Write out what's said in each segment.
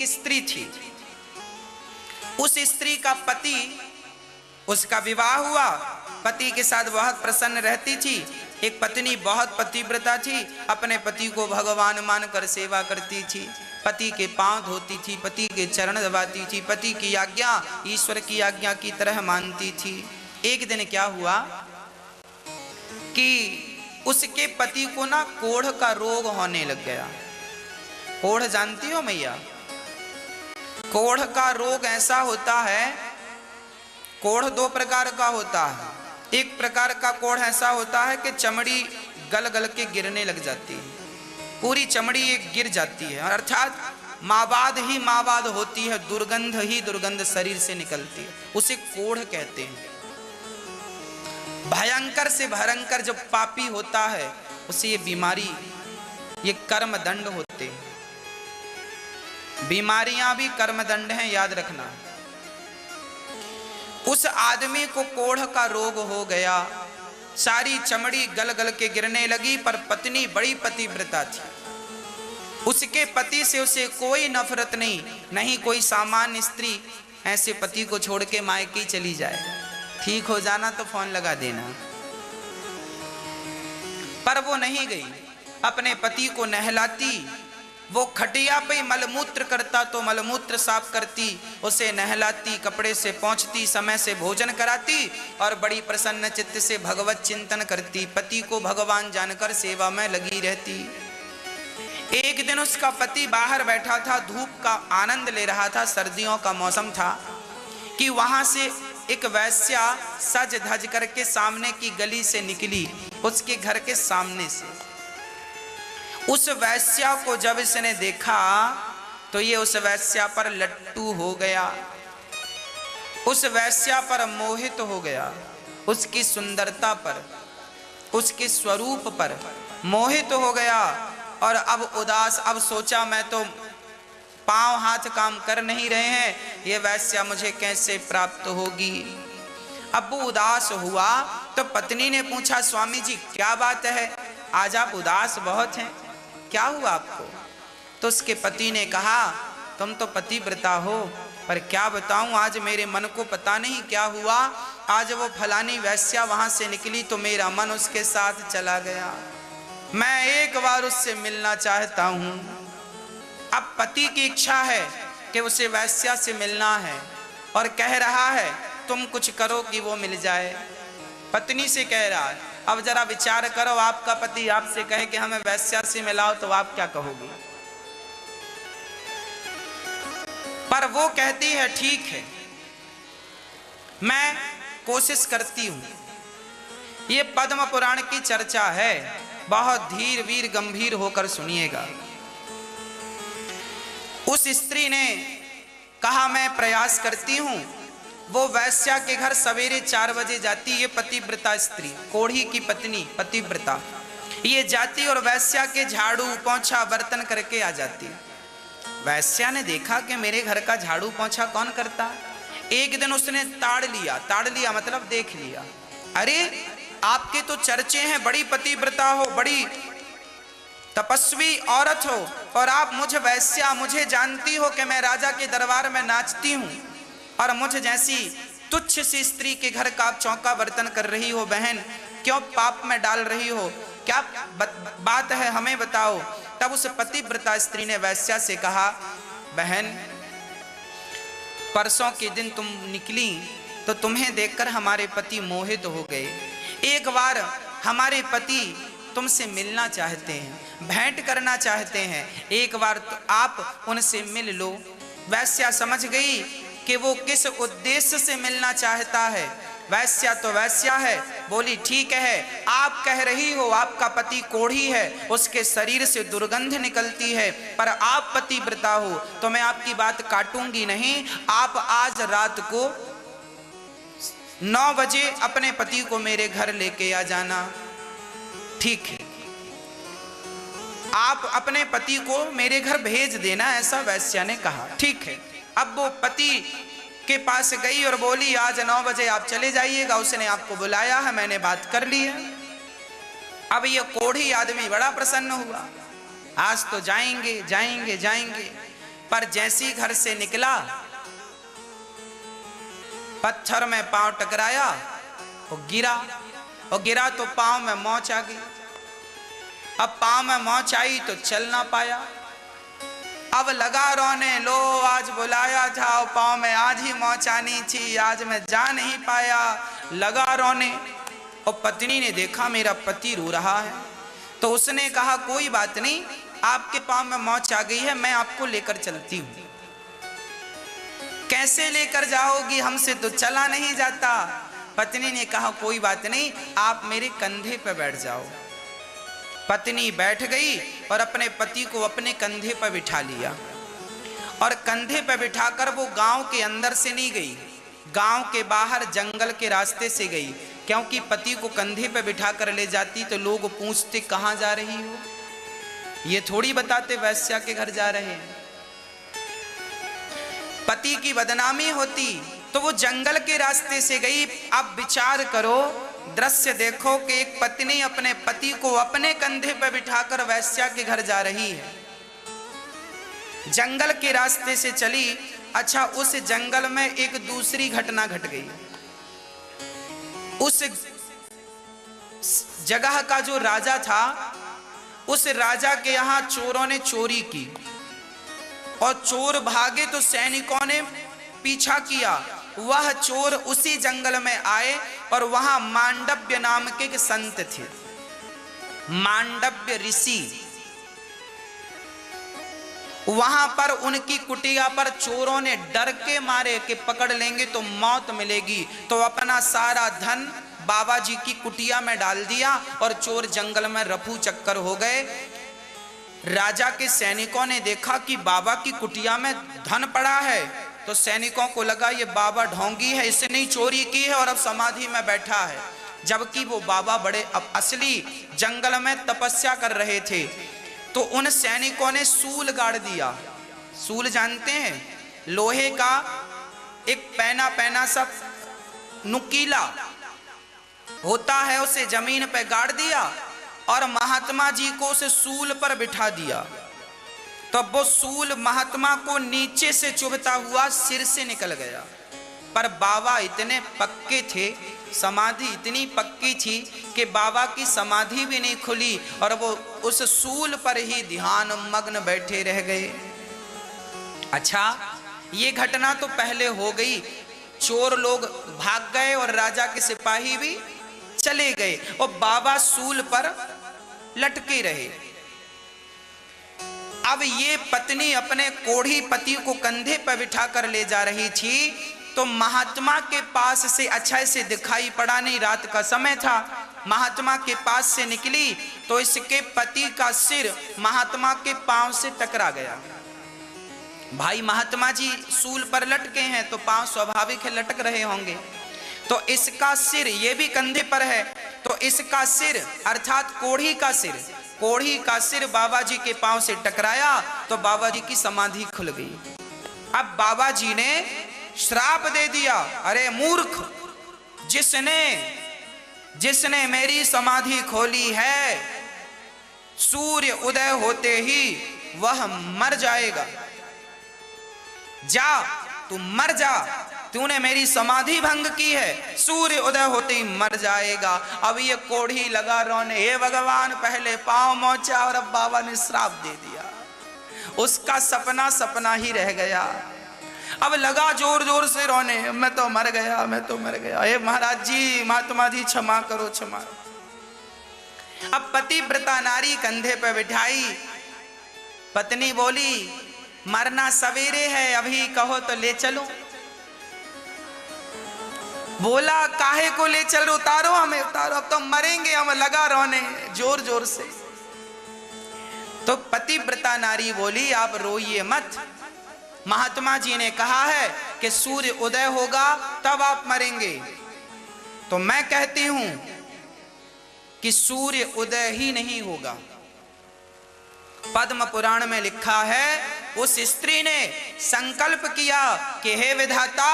स्त्री थी। उस स्त्री का पति, उसका विवाह हुआ, पति के साथ बहुत प्रसन्न रहती थी। एक पत्नी बहुत पतिव्रता थी, अपने पति को भगवान मानकर सेवा करती थी, पति के पांव धोती थी, पति के चरण दबाती थी, पति की आज्ञा ईश्वर की आज्ञा की तरह मानती थी। एक दिन क्या हुआ कि उसके पति को ना कोढ़ का रोग होने लग गया। कोढ़ जानती हो मैया? कोढ़ का रोग ऐसा होता है, कोढ़ दो प्रकार का होता है। एक प्रकार का कोढ़ ऐसा होता है कि चमड़ी गल गल के गिरने लग जाती है, पूरी चमड़ी एक गिर जाती है, अर्थात माबाद ही माबाद होती है, दुर्गंध ही दुर्गंध शरीर से निकलती है, उसे कोढ़ कहते हैं। भयंकर से भयंकर जब पापी होता है उसे ये बीमारी, ये कर्म दंड होते हैं। बीमारियां भी कर्म दंड हैं, याद रखना। उस आदमी को कोढ़ का रोग हो गया, सारी चमड़ी गल गल के गिरने लगी, पर पत्नी बड़ी पतिव्रता थी। उसके पति से उसे कोई नफरत नहीं, नहीं कोई सामान्य स्त्री ऐसे पति को छोड़ के मायके चली जाए, ठीक हो जाना तो फोन लगा देना। पर वो नहीं गई, अपने पति को नहलाती, वो खटिया पे मलमूत्र करता तो मलमूत्र साफ करती, उसे नहलाती, कपड़े से पोंछती, समय से भोजन कराती और बड़ी प्रसन्न चित्त से भगवत चिंतन करती, पति को भगवान जानकर सेवा में लगी रहती। एक दिन उसका पति बाहर बैठा था, धूप का आनंद ले रहा था, सर्दियों का मौसम था, कि वहां से एक वैश्या सज धज करके सामने की गली से निकली, उसके घर के सामने से। उस वैश्या को जब इसने देखा तो ये उस वैश्या पर लट्टू हो गया, उस वैश्या पर मोहित हो गया, उसकी सुंदरता पर, उसके स्वरूप पर मोहित हो गया। और अब उदास, अब सोचा मैं तो पांव हाथ काम कर नहीं रहे हैं, ये वैश्या मुझे कैसे प्राप्त होगी। अब वो उदास हुआ तो पत्नी ने पूछा, स्वामी जी क्या बात है, आज आप उदास बहुत हैं, क्या हुआ आपको? तो उसके पति ने कहा, तुम तो पतिव्रता हो, पर क्या बताऊं, आज मेरे मन को पता नहीं क्या हुआ, आज वो फलानी वैश्या वहां से निकली तो मेरा मन उसके साथ चला गया, मैं एक बार उससे मिलना चाहता हूं। अब पति की इच्छा है कि उसे वैश्या से मिलना है और कह रहा है तुम कुछ करो कि वो मिल जाए। पत्नी से कह रहा है, अब जरा विचार करो, आपका पति आपसे कहे कि हमें वैश्या से मिलाओ तो आप क्या कहोगे? पर वो कहती है ठीक है, मैं कोशिश करती हूं। ये पद्म पुराण की चर्चा है, बहुत धीर वीर गंभीर होकर सुनिएगा। उस स्त्री ने कहा मैं प्रयास करती हूं। वो वैश्या के घर सवेरे 4 बजे जाती, ये पतिव्रता स्त्री, कोढ़ी की पत्नी पतिव्रता, ये जाती और वैश्या के झाड़ू पोंछा बर्तन करके आ जाती। वैश्या ने देखा कि मेरे घर का झाड़ू पोंछा कौन करता। एक दिन उसने ताड़ लिया मतलब देख लिया, अरे आपके तो चर्चे हैं, बड़ी पतिव्रता हो, बड़ी तपस्वी औरत हो, और आप मुझ वैश्या, मुझे जानती हो कि मैं राजा के दरबार में नाचती हूं, और मुझ जैसी तुच्छ सी स्त्री के घर का आप चौका बर्तन कर रही हो, बहन क्यों पाप में डाल रही हो, क्या बात है हमें बताओ। तब उस पतिव्रता स्त्री ने वैश्या से कहा, बहन परसों के दिन तुम निकली तो तुम्हें देखकर हमारे पति मोहित हो गए, एक बार हमारे पति तुमसे मिलना चाहते हैं, भेंट करना चाहते हैं, एक बार तो आप उनसे मिल लो। वैश्या समझ गई कि वो किस उद्देश्य से मिलना चाहता है। वैश्या तो वैश्या है, बोली ठीक है, आप कह रही हो आपका पति कोढ़ी है, उसके शरीर से दुर्गंध निकलती है, पर आप पतिव्रता हो तो मैं आपकी बात काटूंगी नहीं। आप आज रात को 9 बजे अपने पति को मेरे घर लेके आ जाना। ठीक है, आप अपने पति को मेरे घर भेज देना, ऐसा वैश्या ने कहा। ठीक है, अब वो पति के पास गई और बोली आज 9 बजे आप चले जाइएगा, उसने आपको बुलाया है, मैंने बात कर ली है। अब ये कोढ़ी आदमी बड़ा प्रसन्न हुआ, आज तो जाएंगे जाएंगे जाएंगे। पर जैसी घर से निकला पत्थर में पांव टकराया और गिरा तो पांव में मोच आ गई। अब पांव में मोच आई तो चल ना पाया। अब लगा रोने, लो आज बुलाया था और पांव में आज ही मोच आनी थी, आज मैं जा नहीं पाया। लगा रोने और पत्नी ने देखा मेरा पति रो रहा है, तो उसने कहा कोई बात नहीं, आपके पांव में मोच आ गई है, मैं आपको लेकर चलती हूं। कैसे लेकर जाओगी, हमसे तो चला नहीं जाता। पत्नी ने कहा कोई बात नहीं, आप मेरे कंधे पर बैठ जाओ। पत्नी बैठ गई और अपने पति को अपने कंधे पर बिठा लिया और कंधे पर बिठाकर वो गांव के अंदर से नहीं गई, गांव के बाहर जंगल के रास्ते से गई, क्योंकि पति को कंधे पर बिठा कर ले जाती तो लोग पूछते कहां जा रही हो, ये थोड़ी बताते वैश्या के घर जा रहे हैं, पति की बदनामी होती। तो वो जंगल के रास्ते से गई। अब विचार करो, दृश्य देखो कि एक पत्नी अपने पति को अपने कंधे पर बिठाकर वैश्या के घर जा रही है, जंगल के रास्ते से चली। अच्छा, उस जंगल में एक दूसरी घटना घट गई। उस जगह का जो राजा था, उस राजा के यहां चोरों ने चोरी की और चोर भागे तो सैनिकों ने पीछा किया। वह चोर उसी जंगल में आए और वहां मांडव्य नाम के एक संत थे, मांडव्य ऋषि। वहां पर उनकी कुटिया पर चोरों ने डर के मारे कि पकड़ लेंगे तो मौत मिलेगी, तो अपना सारा धन बाबा जी की कुटिया में डाल दिया और चोर जंगल में रफू चक्कर हो गए। राजा के सैनिकों ने देखा कि बाबा की कुटिया में धन पड़ा है, तो सैनिकों को लगा ये बाबा ढोंगी है, इसने ही चोरी की है और अब समाधि में बैठा है, जबकि वो बाबा बड़े अब असली जंगल में तपस्या कर रहे थे। तो उन सैनिकों ने सूल गाड़ दिया। सूल जानते हैं, लोहे का एक पैना पैना सा नुकीला होता है, उसे जमीन पे गाड़ दिया और महात्मा जी को उस सूल पर बिठा दिया। तब वो सूल महात्मा को नीचे से चुभता हुआ सिर से निकल गया। पर बाबा इतने पक्के थे, समाधि इतनी पक्की थी कि बाबा की समाधि भी नहीं खुली और वो उस सूल पर ही ध्यान मग्न बैठे रह गए। अच्छा, ये घटना तो पहले हो गई, चोर लोग भाग गए और राजा के सिपाही भी चले गए और बाबा सूल पर लटके रहे। अब ये पत्नी अपने कोढ़ी पति को कंधे पर बिठा कर ले जा रही थी, तो महात्मा के पास से, अच्छा इसे दिखाई पड़ा नहीं, रात का समय था, महात्मा के पास से निकली तो इसके पति का सिर महात्मा के पांव से टकरा गया। भाई महात्मा जी सूल पर लटके हैं तो पांव स्वाभाविक है लटक रहे होंगे, तो इसका सिर, ये भी कंधे पर है, तो इसका सिर अर्थात कोढ़ी का सिर बाबा जी के पांव से टकराया तो बाबा जी की समाधि खुल गई। अब बाबा जी ने श्राप दे दिया, अरे मूर्ख, जिसने मेरी समाधि खोली है, सूर्य उदय होते ही वह मर जाएगा। जा, तू मर जा, तूने मेरी समाधि भंग की है, सूर्य उदय होते ही मर जाएगा। अब ये कोढ़ी लगा रोने, हे भगवान, पहले पांव मोचा और अब बाबा ने श्राप दे दिया। उसका सपना ही रह गया। अब लगा जोर जोर से रोने, मैं तो मर गया, हे महाराज जी, महात्मा जी क्षमा करो, क्षमा। अब पतिव्रता नारी कंधे पे बिठाई, पत्नी बोली मरना सवेरे है, अभी कहो तो ले चलो। बोला काहे को ले चल, उतारो हमें, उतारो, अब तो मरेंगे हम। लगा रोने जोर जोर से। तो पतिव्रता नारी बोली आप रोइए मत, महात्मा जी ने कहा है कि सूर्य उदय होगा तब आप मरेंगे, तो मैं कहती हूं कि सूर्य उदय ही नहीं होगा। पद्म पुराण में लिखा है, उस स्त्री ने संकल्प किया कि हे विधाता,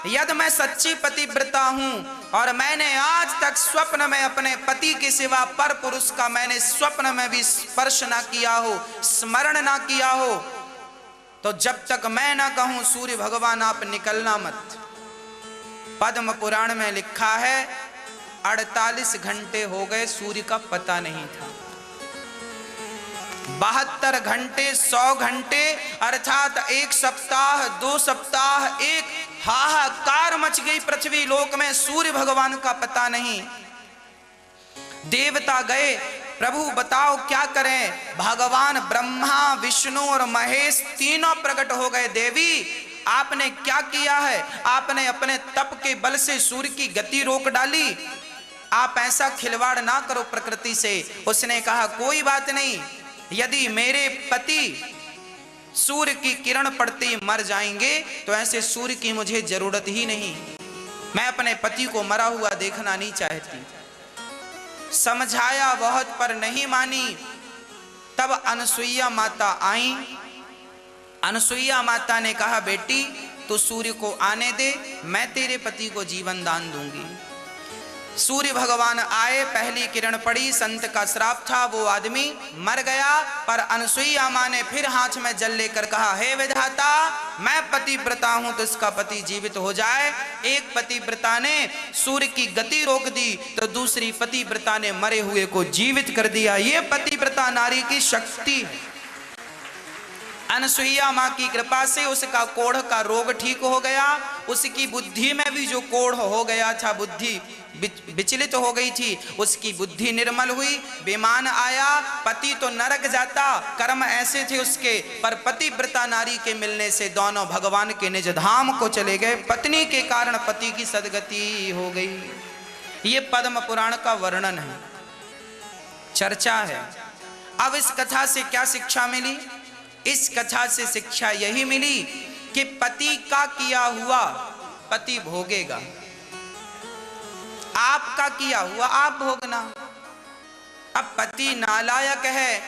यदि मैं सच्ची पतिव्रता हूं और मैंने आज तक स्वप्न में अपने पति के सिवा पर पुरुष का मैंने स्वप्न में भी स्पर्श ना किया हो, स्मरण ना किया हो, तो जब तक मैं ना कहूं सूर्य भगवान आप निकलना मत। पद्म पुराण में लिखा है 48 घंटे हो गए, सूर्य का पता नहीं था। 72 घंटे, 100 घंटे, अर्थात 1 सप्ताह, 2 सप्ताह, एक हाहाकार मच गई पृथ्वी लोक में, सूर्य भगवान का पता नहीं। देवता गए, प्रभु बताओ क्या करें। भगवान ब्रह्मा, विष्णु और महेश तीनों प्रकट हो गए। देवी आपने क्या किया है? आपने अपने तप के बल से सूर्य की गति रोक डाली। आप ऐसा खिलवाड़ ना करो प्रकृति से। उसने कहा कोई बात नहीं, यदि मेरे पति सूर्य की किरण पड़ते ही मर जाएंगे तो ऐसे सूर्य की मुझे जरूरत ही नहीं। मैं अपने पति को मरा हुआ देखना नहीं चाहती। समझाया बहुत पर नहीं मानी। तब अनसुईया माता आई। अनसुईया माता ने कहा बेटी तू सूर्य को आने दे, मैं तेरे पति को जीवन दान दूंगी। सूर्य भगवान आए, पहली किरण पड़ी, संत का श्राप था, वो आदमी मर गया। पर अनसुईया मां ने फिर हाथ में जल लेकर कहा हे विधाता, मैं पतिव्रता हूं तो इसका पति जीवित हो जाए। एक पतिव्रता ने सूर्य की गति रोक दी तो दूसरी पतिव्रता ने मरे हुए को जीवित कर दिया। ये पतिव्रता नारी की शक्ति है। अनसुईया मां की कृपा से उसका कोढ़ का रोग ठीक हो गया। उसकी बुद्धि में भी जो कोढ़ हो गया था, बुद्धि विचलित हो गई थी, उसकी बुद्धि निर्मल हुई। विमान आया, पति तो नरक जाता, कर्म ऐसे थे उसके, पर पतिव्रता नारी के मिलने से दोनों भगवान के निज धाम को चले गए। पत्नी के कारण पति की सदगति हो गई। ये पद्म पुराण का वर्णन है, चर्चा है। अब इस कथा से क्या शिक्षा मिली? इस कथा से शिक्षा यही मिली कि पति का किया हुआ पति भोगेगा। आपका किया हुआ आप भोगना। अब पति नालायक है,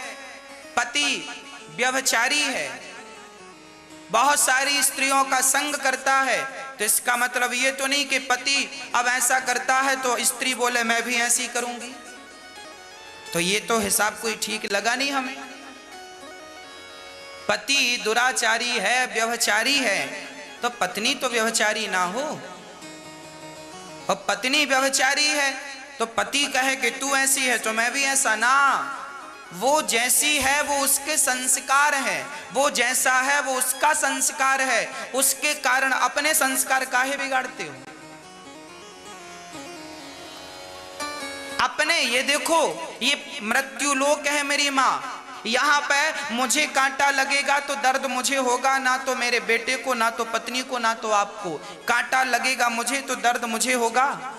पति व्यभिचारी है, बहुत सारी स्त्रियों का संग करता है, तो इसका मतलब ये तो नहीं कि पति अब ऐसा करता है तो स्त्री बोले मैं भी ऐसी करूंगी। तो ये तो हिसाब कोई ठीक लगा नहीं हमें। पति दुराचारी है, व्यभिचारी है, तो पत्नी तो व्यभिचारी ना हो। और पत्नी व्यभिचारी है तो पति कहे कि तू ऐसी है तो मैं भी ऐसा, ना। वो जैसी है वो उसके संस्कार है, वो जैसा है वो उसका संस्कार है। उसके कारण अपने संस्कार काहे बिगाड़ते हो? अपने ये देखो, ये मृत्यु लोक है मेरी माँ। यहाँ पे मुझे कांटा लगेगा तो दर्द मुझे होगा, ना तो मेरे बेटे को, ना तो पत्नी को, ना तो आपको। कांटा लगेगा मुझे तो दर्द मुझे होगा।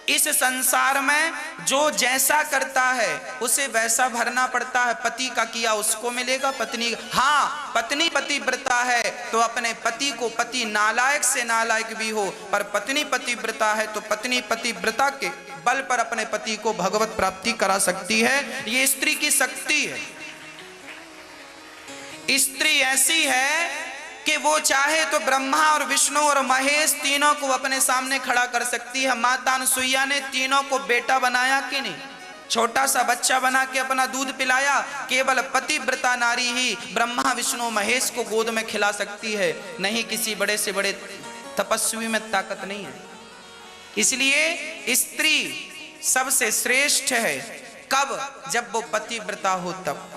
इस संसार में जो जैसा करता है उसे वैसा भरना पड़ता है। पति का किया उसको मिलेगा, पत्नी। हाँ, पत्नी पतिव्रता है तो अपने पति को, पति नालायक से नालायक भी हो, पर पत्नी पतिव्रता है तो पत्नी पतिव्रता के बल पर अपने पति को भगवत प्राप्ति करा सकती है। ये स्त्री की शक्ति है। स्त्री ऐसी है कि वो चाहे तो ब्रह्मा और विष्णु और महेश तीनों को अपने सामने खड़ा कर सकती है। माता अनसुईया ने तीनों को बेटा बनाया कि नहीं? छोटा सा बच्चा बना के अपना दूध पिलाया। केवल पतिव्रता नारी ही ब्रह्मा विष्णु महेश को गोद में खिला सकती है, नहीं किसी बड़े से बड़े तपस्वी में ताकत नहीं है। इसलिए स्त्री सबसे श्रेष्ठ है। कब? जब वो पतिव्रता हो तब।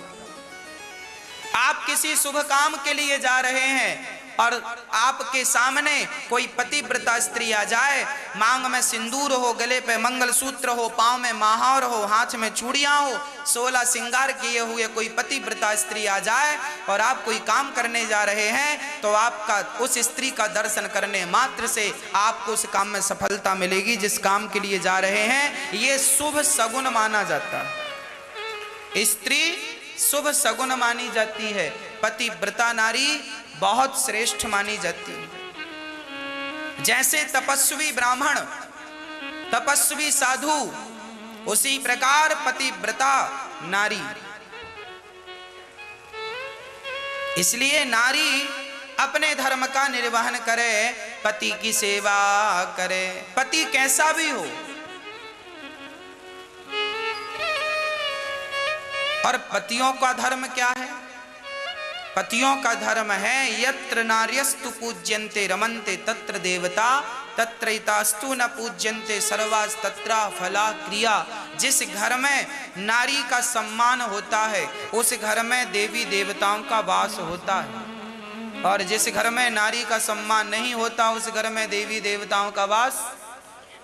आप किसी शुभ काम के लिए जा रहे हैं और आपके सामने कोई पतिव्रता स्त्री आ जाए, मांग में सिंदूर हो, गले पे मंगलसूत्र हो, पांव में महावर हो, हाथ में चूड़ियां हो, 16 श्रृंगार किए हुए कोई पतिव्रता स्त्री आ जाए और आप कोई काम करने जा रहे हैं, तो आपका उस स्त्री का दर्शन करने मात्र से आपको उस काम में सफलता मिलेगी जिस काम के लिए जा रहे हैं। ये शुभ सगुन माना जाता है। स्त्री शुभ सगुन मानी जाती है। पतिव्रता नारी बहुत श्रेष्ठ मानी जाती है। जैसे तपस्वी ब्राह्मण, तपस्वी साधु, उसी प्रकार पतिव्रता नारी। इसलिए नारी अपने धर्म का निर्वहन करे, पति की सेवा करे, पति कैसा भी हो। और पतियों का धर्म क्या है? पतियों का धर्म है, यत्र नार्यस्तु पूज्यन्ते रमन्ते तत्र देवता तत्रैतास्तु न पूज्यन्ते सर्वास तत्रा फला क्रिया। जिस घर में नारी का सम्मान होता है उस घर में देवी देवताओं का वास होता है, और जिस घर में नारी का सम्मान नहीं होता उस घर में देवी देवताओं का वास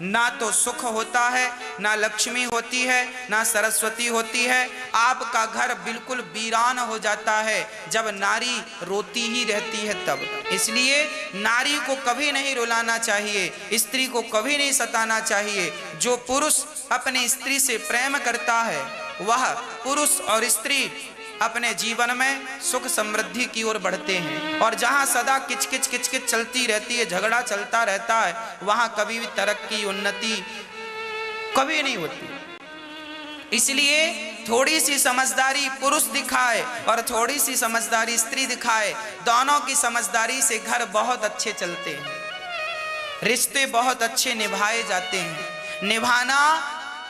ना तो सुख होता है, ना लक्ष्मी होती है, ना सरस्वती होती है। आपका घर बिल्कुल वीरान हो जाता है जब नारी रोती ही रहती है तब। इसलिए नारी को कभी नहीं रुलाना चाहिए, स्त्री को कभी नहीं सताना चाहिए। जो पुरुष अपनी स्त्री से प्रेम करता है वह पुरुष और स्त्री अपने जीवन में सुख समृद्धि की ओर बढ़ते हैं, और जहां सदा किचकिच किचकिच चलती रहती है, झगड़ा चलता रहता है, वहां कभी भी तरक्की उन्नति कभी नहीं होती। इसलिए थोड़ी सी समझदारी पुरुष दिखाए और थोड़ी सी समझदारी स्त्री दिखाए, दोनों की समझदारी से घर बहुत अच्छे चलते हैं, रिश्ते बहुत अच्छे निभाए जाते हैं। निभाना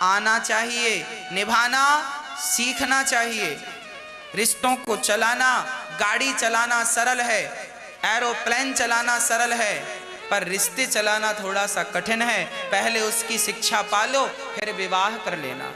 आना चाहिए, निभाना सीखना चाहिए। रिश्तों को चलाना, गाड़ी चलाना सरल है, एरोप्लेन चलाना सरल है, पर रिश्ते चलाना थोड़ा सा कठिन है। पहले उसकी शिक्षा पालो फिर विवाह कर लेना।